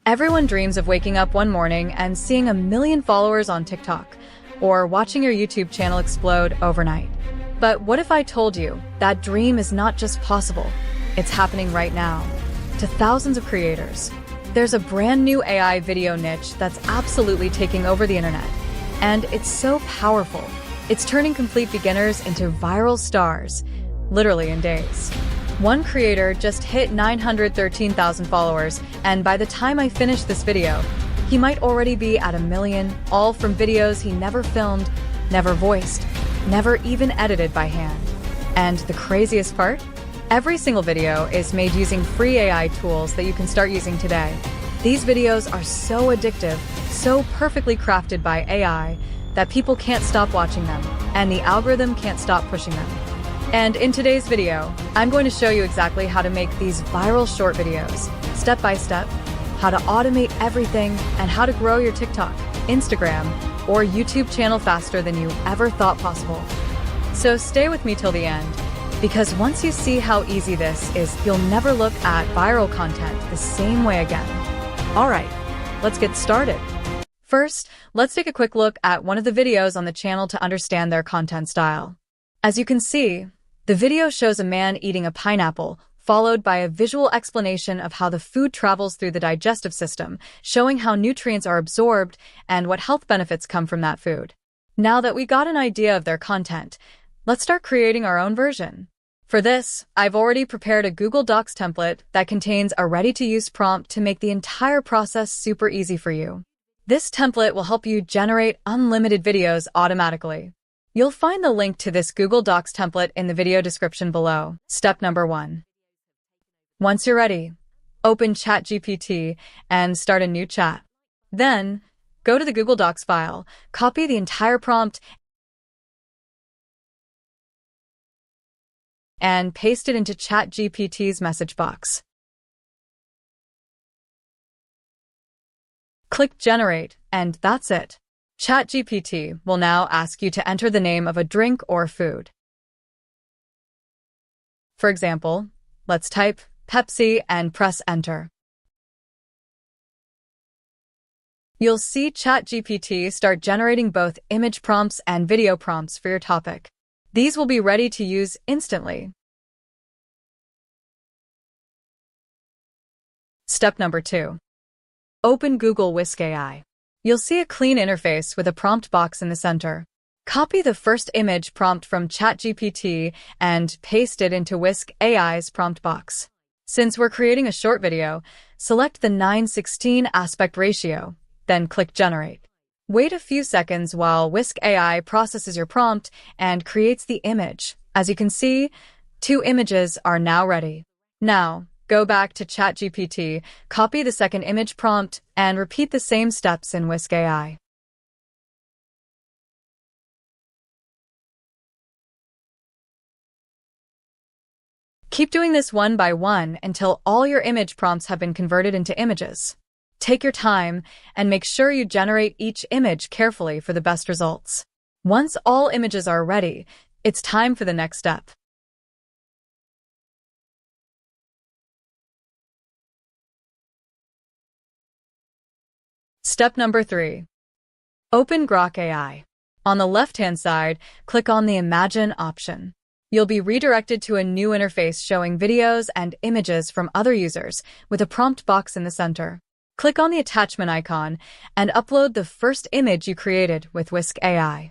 Everyone dreams of waking up one morning and seeing 1 million followers on TikTok, or watching your YouTube channel explode overnight. But what if I told you that dream is not just possible, it's happening right now, to thousands of creators? There's a brand new AI video niche that's absolutely taking over the internet, and it's so powerful. It's turning complete beginners into viral stars, literally in days. One creator just hit 913,000 followers, and by the time I finish this video, he might already be at 1 million, all from videos he never filmed, never voiced, never even edited by hand. And the craziest part? Every single video is made using free AI tools that you can start using today. These videos are so addictive, so perfectly crafted by AI, that people can't stop watching them, and the algorithm can't stop pushing them. And in today's video, I'm going to show you exactly how to make these viral short videos, step by step, how to automate everything, and how to grow your TikTok, Instagram, or YouTube channel faster than you ever thought possible. So stay with me till the end, because once you see how easy this is, you'll never look at viral content the same way again. All right, let's get started. First, let's take a quick look at one of the videos on the channel to understand their content style. As you can see, the video shows a man eating a pineapple, followed by a visual explanation of how the food travels through the digestive system, showing how nutrients are absorbed and what health benefits come from that food. Now that we got an idea of their content, let's start creating our own version. For this, I've already prepared a Google Docs template that contains a ready-to-use prompt to make the entire process super easy for you. This template will help you generate unlimited videos automatically. You'll find the link to this Google Docs template in the video description below. Step number 1. Once you're ready, open ChatGPT and start a new chat. Then, go to the Google Docs file, copy the entire prompt, and paste it into ChatGPT's message box. Click Generate, and that's it. ChatGPT will now ask you to enter the name of a drink or food. For example, let's type Pepsi and press Enter. You'll see ChatGPT start generating both image prompts and video prompts for your topic. These will be ready to use instantly. Step number 2. Open Google Whisk AI. You'll see a clean interface with a prompt box in the center. Copy the first image prompt from ChatGPT and paste it into Whisk AI's prompt box. Since we're creating a short video, select the 9:16 aspect ratio, then click Generate. Wait a few seconds while Whisk AI processes your prompt and creates the image. As you can see, 2 images are now ready. Now, go back to ChatGPT, copy the second image prompt, and repeat the same steps in Whisk AI. Keep doing this one by one until all your image prompts have been converted into images. Take your time and make sure you generate each image carefully for the best results. Once all images are ready, it's time for the next step. Step number 3. Open Grok AI. On the left-hand side, click on the Imagine option. You'll be redirected to a new interface showing videos and images from other users with a prompt box in the center. Click on the attachment icon and upload the first image you created with Whisk AI.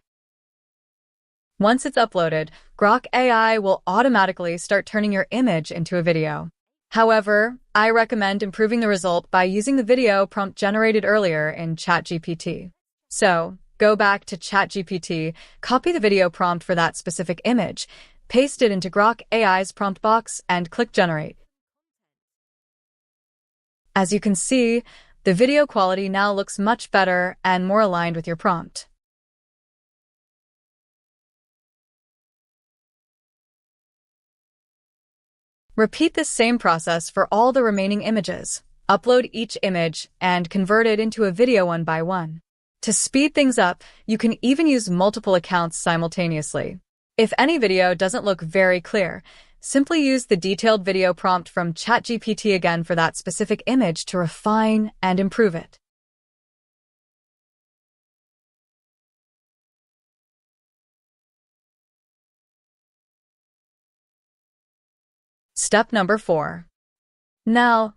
Once it's uploaded, Grok AI will automatically start turning your image into a video. However, I recommend improving the result by using the video prompt generated earlier in ChatGPT. So, go back to ChatGPT, copy the video prompt for that specific image, paste it into Grok AI's prompt box, and click Generate. As you can see, the video quality now looks much better and more aligned with your prompt. Repeat this same process for all the remaining images. Upload each image and convert it into a video one by one. To speed things up, you can even use multiple accounts simultaneously. If any video doesn't look very clear, Simply use the detailed video prompt from ChatGPT again for that specific image to refine and improve it. Step number 4. Now,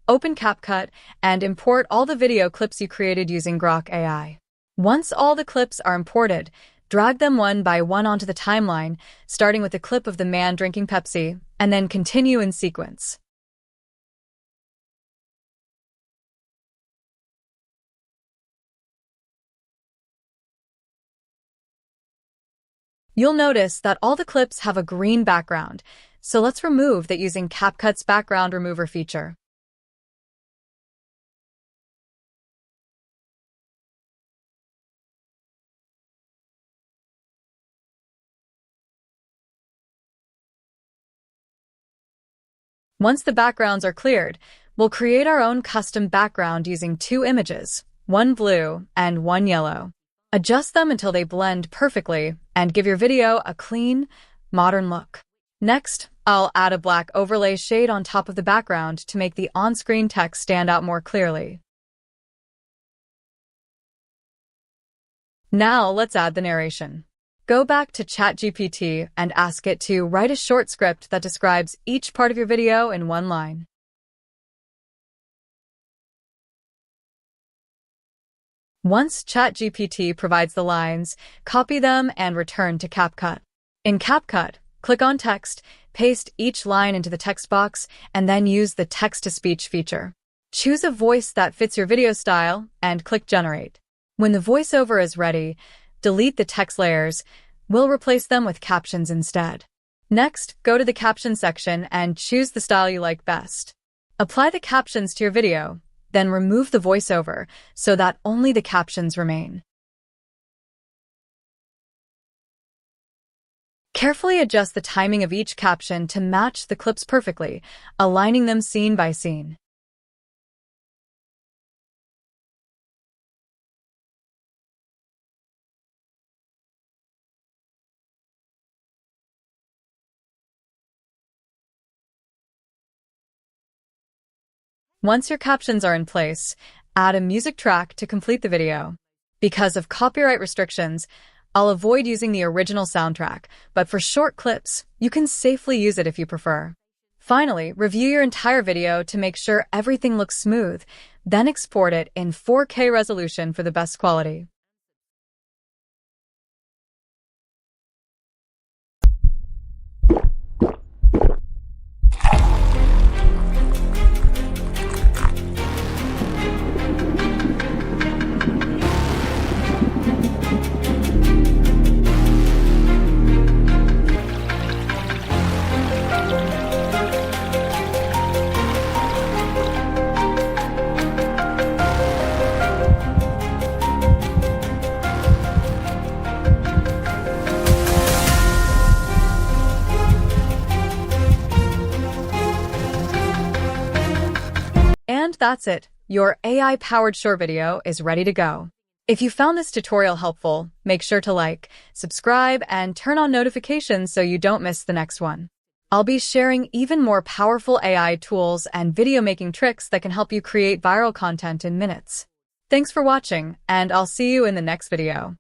open CapCut and import all the video clips you created using Grok AI. Once all the clips are imported, drag them one by one onto the timeline, starting with the clip of the man drinking Pepsi, and then continue in sequence. You'll notice that all the clips have a green background, so let's remove that using CapCut's background remover feature. Once the backgrounds are cleared, we'll create our own custom background using 2 images, one blue and one yellow. Adjust them until they blend perfectly and give your video a clean, modern look. Next, I'll add a black overlay shade on top of the background to make the on-screen text stand out more clearly. Now let's add the narration. Go back to ChatGPT and ask it to write a short script that describes each part of your video in one line. Once ChatGPT provides the lines, copy them and return to CapCut. In CapCut, click on Text, paste each line into the text box, and then use the Text-to-Speech feature. Choose a voice that fits your video style and click Generate. When the voiceover is ready, delete the text layers. We'll replace them with captions instead. Next, go to the caption section and choose the style you like best. Apply the captions to your video, then remove the voiceover so that only the captions remain. Carefully adjust the timing of each caption to match the clips perfectly, aligning them scene by scene. Once your captions are in place, add a music track to complete the video. Because of copyright restrictions, I'll avoid using the original soundtrack, but for short clips, you can safely use it if you prefer. Finally, review your entire video to make sure everything looks smooth, then export it in 4K resolution for the best quality. And that's it. Your AI-powered short video is ready to go. If you found this tutorial helpful, make sure to like, subscribe, and turn on notifications so you don't miss the next one. I'll be sharing even more powerful AI tools and video making tricks that can help you create viral content in minutes. Thanks for watching, and I'll see you in the next video.